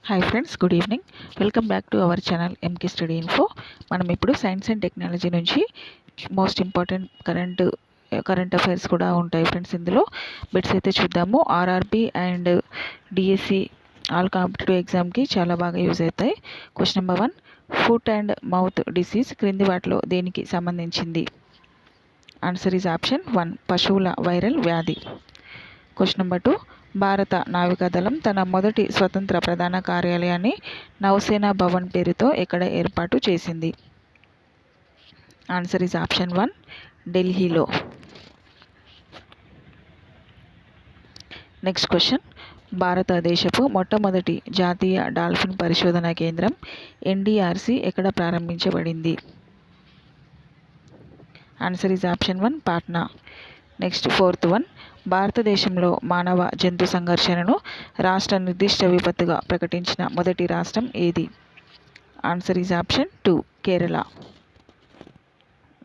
Hi friends, good evening. Welcome back to our channel MK study info. మనం ఇప్పుడు science and technology నుంచి most important current affairs కూడా ఉంటాయి friends. ఇందులో bits అయితే చూద్దాము. RRB and DSC all competitive ఎగ్జామ్కి చాలా బాగా యూజ్ అవుతాయి. Question number 1, foot and mouth disease క్రింది వాటిలో దేనికి సంబంధించింది? ఆన్సర్ ఈజ్ ఆప్షన్ 1, పశువుల వైరల్ వ్యాధి. క్వశ్చన్ నెంబర్ 2, భారత నావికాదళం తన మొదటి స్వతంత్ర ప్రధాన కార్యాలయాన్ని నౌసేనా భవన్ పేరుతో ఎక్కడ ఏర్పాటు చేసింది? ఆన్సర్ ఈజ్ ఆప్షన్ 1, ఢిల్లీలో. నెక్స్ట్ క్వశ్చన్, భారతదేశపు మొట్టమొదటి జాతీయ డాల్ఫిన్ పరిశోధన కేంద్రం ఎన్డిఆర్సి ఎక్కడ ప్రారంభించబడింది? Answer is option 1, Patna. Next fourth one, భారతదేశంలో మానవ జంతు సంఘర్షణను రాష్ట్ర నిర్దిష్ట విపత్తుగా ప్రకటించిన మొదటి రాష్ట్రం ఏది? Answer is option 2, Kerala.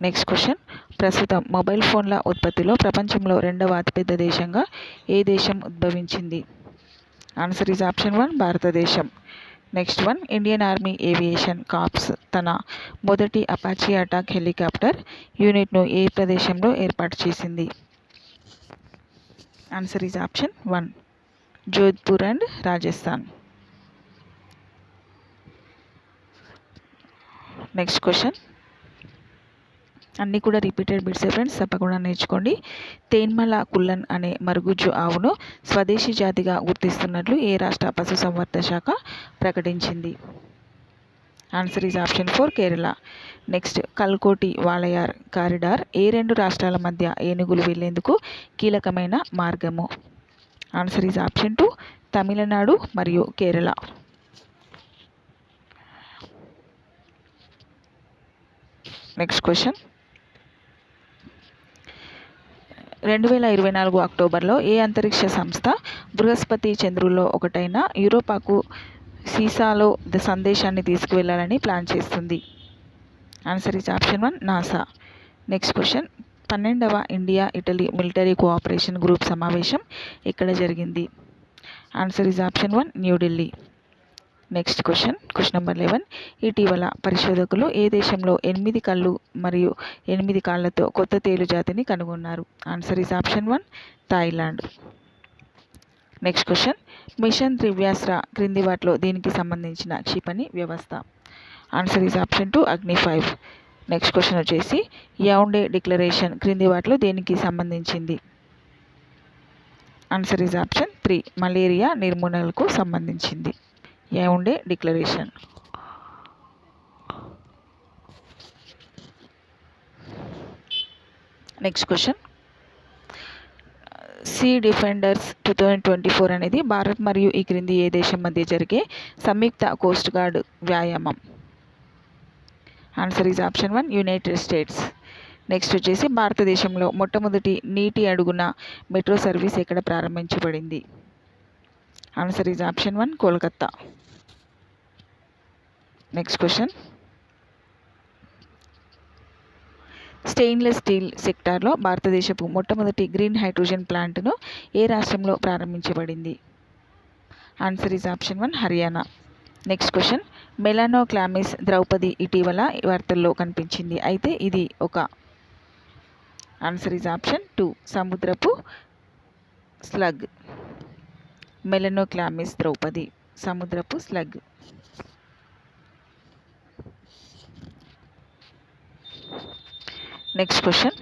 Next question, ప్రస్తుతం మొబైల్ ఫోన్ల ఉత్పత్తిలో ప్రపంచంలో రెండవ అతిపెద్ద దేశంగా ఏ దేశం ఉద్భవించింది? ఆన్సర్ ఈజ్ ఆప్షన్ 1, భారతదేశం. Next one, Indian army aviation corps తన మొదటి అపాచీ అటాక్ హెలికాప్టర్ యూనిట్ను ఏ ప్రదేశంలో ఏర్పాటు చేసింది? Answer is option 1, Jodhpur and Rajasthan. Next question, అన్నీ కూడా రిపీటెడ్ బిట్సే ఫ్రెండ్స్, తప్పకుండా నేర్చుకోండి. తేన్మల కుల్లన్ అనే మరుగుజ్జు ఆవును స్వదేశీ జాతిగా గుర్తిస్తున్నట్లు ఏ రాష్ట్ర పశుసంవర్ధక శాఖ ప్రకటించింది? Answer is option 4, Kerala. Next, కల్కోటి వాళయార్ కారిడార్ ఏ రెండు రాష్ట్రాల మధ్య ఏనుగులు వెళ్లేందుకు కీలకమైన మార్గము? ఆన్సర్ ఈజ్ ఆప్షన్ 2, తమిళనాడు మరియు కేరళ. నెక్స్ట్ క్వశ్చన్, 2024 అక్టోబర్లో ఏ అంతరిక్ష సంస్థ బృహస్పతి చంద్రుల్లో ఒకటైన యూరోపాకు సీసాలో సందేశాన్ని తీసుకువెళ్లాలని ప్లాన్ చేస్తుంది? Answer is option 1, NASA. Next question, 12వ India Italy military cooperation group సమావేశం ఎక్కడ జరిగింది? Answer is option 1, New Delhi. Next question number 11, ఇటీవల పరిశోధకులు ఏ దేశంలో 8 కళ్ళు మరియు 8 కాళ్లతో కొత్త తేలు జాతిని కనుగొన్నారు? Answer is option 1, Thailand. Next question, mission త్రివ్యాస్త్ర క్రింది వాటిలో దీనికి సంబంధించిన క్షిపణి వ్యవస్థ? ఆన్సర్ ఈజ్ ఆప్షన్ 2, అగ్ని 5. నెక్స్ట్ క్వశ్చన్ వచ్చేసి, యౌండే డిక్లరేషన్ క్రింది వాటిలో దేనికి సంబంధించింది? ఆన్సర్ ఈజ్ ఆప్షన్ 3, మలేరియా నిర్మూలనకు సంబంధించింది. Yaounde declaration. Next question, sea defenders 2024 అనేది భారత్ మరియు ఈ క్రింది ఏ దేశం మధ్య జరిగే సంయుక్త కోస్ట్ గార్డ్ వ్యాయామం? Answer is option 1, United States. Next వచ్చేసి, భారతదేశంలో మొట్టమొదటి నీటి అడుగున మెట్రో సర్వీస్ ఎక్కడ ప్రారంభించబడింది? Answer is option 1, Kolkata. Next question, stainless steel సెక్టార్లో భారతదేశపు మొట్టమొదటి గ్రీన్ హైడ్రోజన్ ప్లాంట్ను ఏ రాష్ట్రంలో ప్రారంభించబడింది? Answer is option 1, Haryana. Next question, Melanochlamys Draupadi ఇటీవల వార్తల్లో కనిపించింది, అయితే ఇది ఒక? ఆన్సర్ ఈజ్ ఆప్షన్ 2, సముద్రపు స్లగ్. మెలానోక్లామిస్ ద్రౌపది సముద్రపు స్లగ్. నెక్స్ట్ క్వశ్చన్,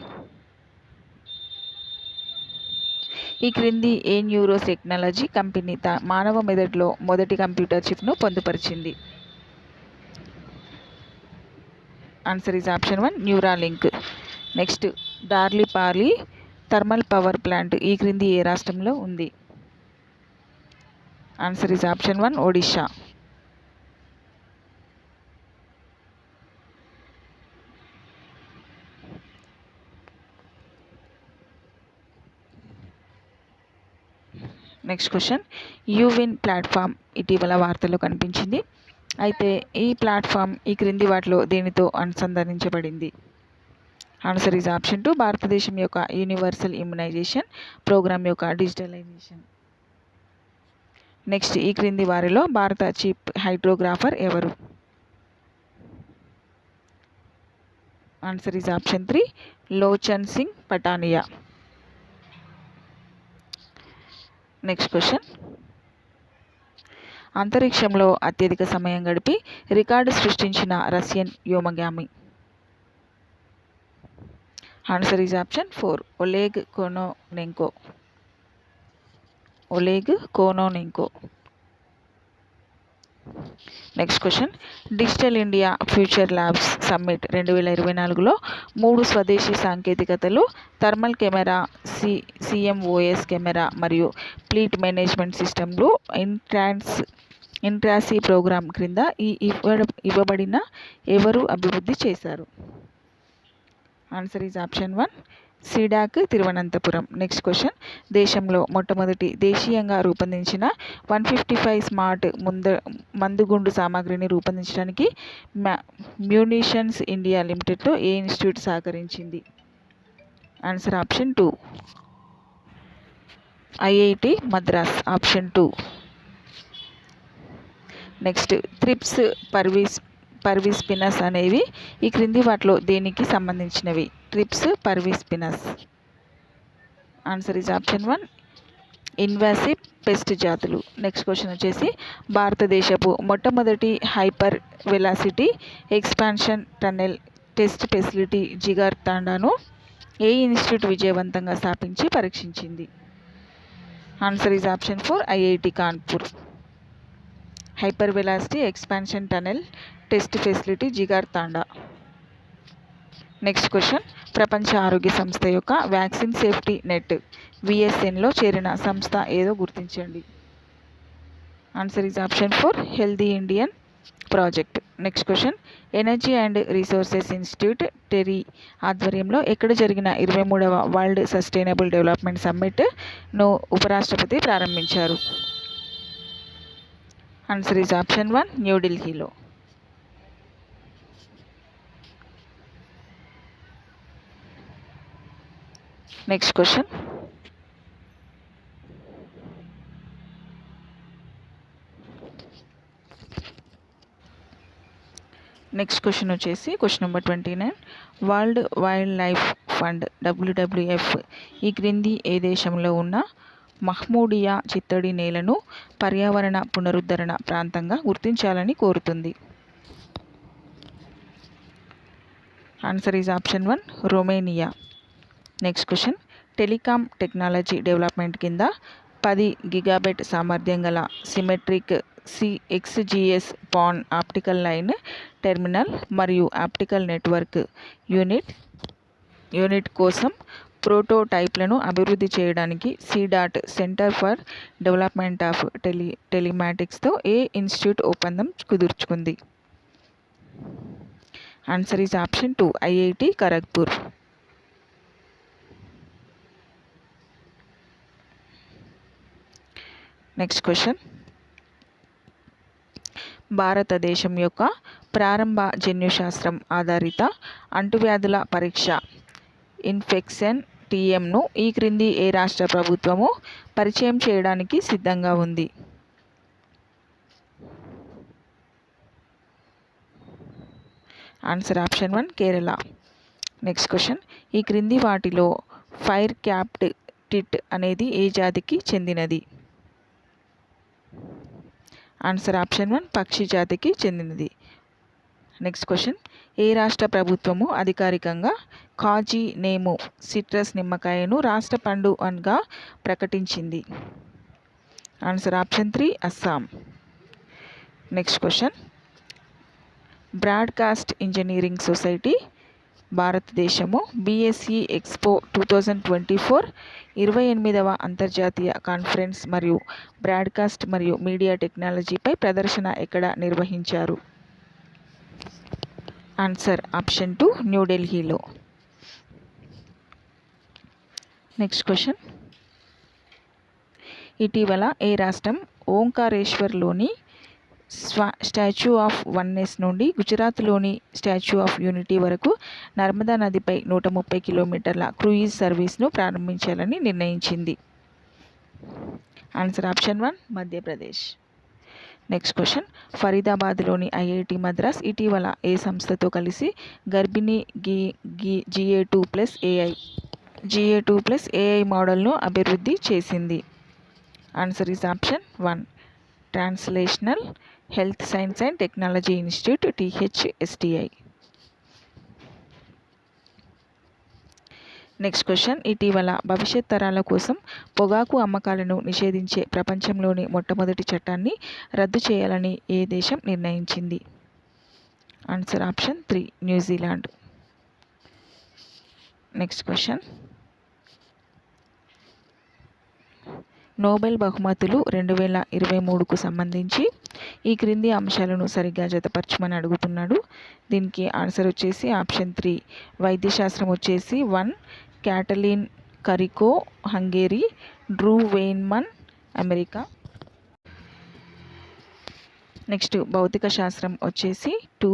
ఈ క్రింది ఏ న్యూరో టెక్నాలజీ కంపెనీ మానవ మెదడులో మొదటి కంప్యూటర్ చిప్ను పొందుపరిచింది? Answer is option 1, Neuralink. Next, Darlipali thermal power plant ఈ క్రింది ఏ రాష్ట్రంలో ఉంది? Answer is option 1, Odisha. Next question, యూవిన్ ప్లాట్ఫామ్ ఇటీవల వార్తల్లో కనిపించింది, అయితే ఈ ప్లాట్ఫామ్ ఈ క్రింది వాటిలో దేనితో అనుసంధానించబడింది? ఆన్సర్ ఈజ్ ఆప్షన్ 2, భారతదేశం యొక్క యూనివర్సల్ ఇమ్యునైజేషన్ ప్రోగ్రామ్ యొక్క డిజిటలైజేషన్. నెక్స్ట్, ఈ క్రింది వారిలో భారత చీఫ్ హైడ్రోగ్రాఫర్ ఎవరు? Answer is option 3, Lochan Singh Pathania. Next question, అంతరిక్షంలో అత్యధిక సమయం గడిపి రికార్డు సృష్టించిన రష్యన్ వ్యోమగామి. Answer is option 4, Oleg Kononenko. Next question, digital India future labs summit 2024లో 3 స్వదేశీ సాంకేతికతలు థర్మల్ కెమెరా, సిఎంఓఎస్ కెమెరా మరియు ఫ్లీట్ మేనేజ్మెంట్ సిస్టమ్లు ఇంట్రాసీ ప్రోగ్రామ్ క్రింద ఇవ్వబడిన ఎవరు అభివృద్ధి చేశారు? Answer is option 1, CDAC Thiruvananthapuram. Next question, దేశంలో మొట్టమొదటి దేశీయంగా రూపొందించిన 155 స్మార్ట్ మందుగుండు సామాగ్రిని రూపొందించడానికి మ్యూనిషన్స్ ఇండియా లిమిటెడ్తో ఏ ఇన్స్టిట్యూట్ సహకరించింది? Answer option 2, IIT Madras. Option 2. Next, thrips, parvispinus అనేవి ఈ క్రింది వాటిలో దేనికి సంబంధించినవి? Thrips, parvispinus. Answer is option 1, invasive pest జాతులు. నెక్స్ట్ క్వశ్చన్ వచ్చేసి, భారతదేశపు మొట్టమొదటి hyper velocity expansion tunnel test facility Jigar తాండాను ఏ ఇన్స్టిట్యూట్ విజయవంతంగా స్థాపించి పరీక్షించింది? Answer is option 4, IIT Kanpur. Hyper velocity expansion tunnel test facility Jigar Tanda. Next question, ప్రపంచ ఆరోగ్య సంస్థ యొక్క వ్యాక్సిన్ సేఫ్టీ నెట్ విఎస్ఎన్లో చేరిన సంస్థ ఏదో గుర్తించండి. Answer is option 4, healthy Indian project. Next question, energy and resources institute TERI ఆధ్వర్యంలో ఎక్కడ జరిగిన 23వ వరల్డ్ సస్టైనబుల్ డెవలప్మెంట్ సమ్మిట్ను ఉపరాష్ట్రపతి ప్రారంభించారు? ఆన్సర్ ఈజ్ ఆప్షన్ 1, న్యూఢిల్లీలో. నెక్స్ట్ క్వశ్చన్, వచ్చేసి question number 29, world wild life fund WWF ఈ క్రింది ఏ దేశంలో ఉన్న మహ్మూడియా చిత్తడి నేలను పర్యావరణ పునరుద్ధరణ ప్రాంతంగా గుర్తించాలని కోరుతుంది? Answer is option 1, Romania. Next question, telecom technology development కింద 10 గిగాబైట్ సామర్థ్యం గల symmetric XGS PON optical line terminal మరియు ఆప్టికల్ నెట్వర్క్ యూనిట్ కోసం ప్రోటోటైప్లను అభివృద్ధి చేయడానికి C DOT centre for development of టెలిమాటిక్స్తో ఏ ఇన్స్టిట్యూట్ ఒప్పందం కుదుర్చుకుంది? Answer is option 2, IIT Kharagpur. Next question, భారతదేశం యొక్క ప్రారంభ జన్యుశాస్త్రం ఆధారిత అంటువ్యాధుల పరీక్ష ఇన్ఫెక్షన్ టీఎంను ఈ క్రింది ఏ రాష్ట్ర ప్రభుత్వము పరిచయం చేయడానికి సిద్ధంగా ఉంది? Answer option 1, Kerala. Next question, ఈ క్రింది వాటిలో ఫైర్ క్యాప్డ్ టిట్ అనేది ఏ జాతికి చెందినది? ఆన్సర్ ఆప్షన్ 1, పక్షి జాతికి చెందినది. నెక్స్ట్ క్వశ్చన్, ఏ రాష్ట్ర ప్రభుత్వము అధికారికంగా కాజీ నేము సిట్రస్ నిమ్మకాయను రాష్ట్ర పండుగగా ప్రకటించింది? Answer option 3, Assam. Next question, broadcast engineering society భారతదేశము BSE ఎక్స్పో 2024 28వ అంతర్జాతీయ కాన్ఫరెన్స్ మరియు బ్రాడ్కాస్ట్ మరియు మీడియా టెక్నాలజీపై ప్రదర్శన ఎక్కడ నిర్వహించారు? ఆన్సర్ ఆప్షన్ 2, న్యూఢిల్లీలో. నెక్స్ట్ క్వశ్చన్, ఇటీవల ఏ రాష్ట్రం ఓంకారేశ్వర్లోని స్టాచ్యూ ఆఫ్ వన్నెస్ నుండి గుజరాత్లోని స్టాచ్యూ ఆఫ్ యూనిటీ వరకు నర్మదా నదిపై 130 కిలోమీటర్ల క్రూయిజ్ సర్వీస్ను ప్రారంభించాలని నిర్ణయించింది? Answer option 1 Madhya Pradesh. Next question, ఫరీదాబాద్లోని ఐఐటి మద్రాస్ ఇటీవల ఏ సంస్థతో కలిసి గర్భిణీ GA2+AI మోడల్ను అభివృద్ధి చేసింది? Answer is option 1 translational health science and technology institute THSTI. Next question, ఇటీవల భవిష్యత్ తరాల కోసం పొగాకు అమ్మకాలను నిషేధించే ప్రపంచంలోని మొట్టమొదటి చట్టాన్ని రద్దు చేయాలని ఏ దేశం నిర్ణయించింది? Answer option 3 New Zealand. Next question, Nobel బహుమతులు 2023కు సంబంధించి ఈ క్రింది అంశాలను సరిగ్గా జతపరచమని అడుగుతున్నాడు. దీనికి ఆన్సర్ వచ్చేసి ఆప్షన్ 3 వైద్యశాస్త్రం వచ్చేసి 1 Katalin Kariko Hungary, Drew Weissman America. Next భౌతిక శాస్త్రం వచ్చేసి 2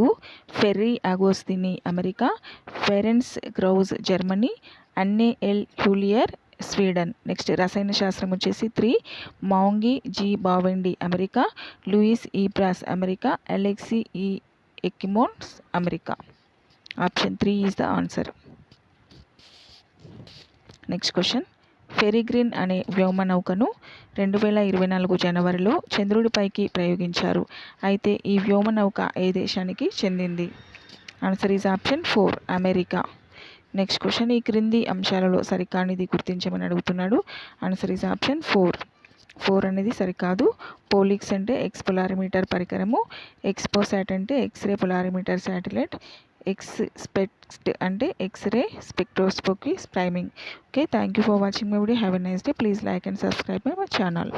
Pierre Agostini America, Ferenc Krausz Germany, Anne L'Huillier Sweden. Next రసాయన శాస్త్రం వచ్చేసి 3 Moungi G Bawendi America, Louis E Brus America, Alexei I Ekimov America. Option 3 is the answer. Next question, Peregrine అనే వ్యోమనౌకను 2024 జనవరిలో చంద్రుడిపైకి ప్రయోగించారు. అయితే ఈ వ్యోమనౌక ఏ దేశానికి చెందింది? Answer is option 4 America. Next question, ఈ క్రింది అంశాలలో సరికానిది గుర్తించమని అడుగుతున్నాడు. ఆన్సర్ ఈజ్ ఆప్షన్ 4 అనేది సరికాదు. పోలిక్స్ అంటే ఎక్స్పోలారిమీటర్ పరికరము, ఎక్స్పోసాట్ అంటే ఎక్స్రే పొలారిమీటర్ శాటిలైట్, ఎక్స్పెక్ట్ అంటే x-ray spectroscopy priming. Okay, thank you for watching my video. Have a nice day. Please like and subscribe my channel.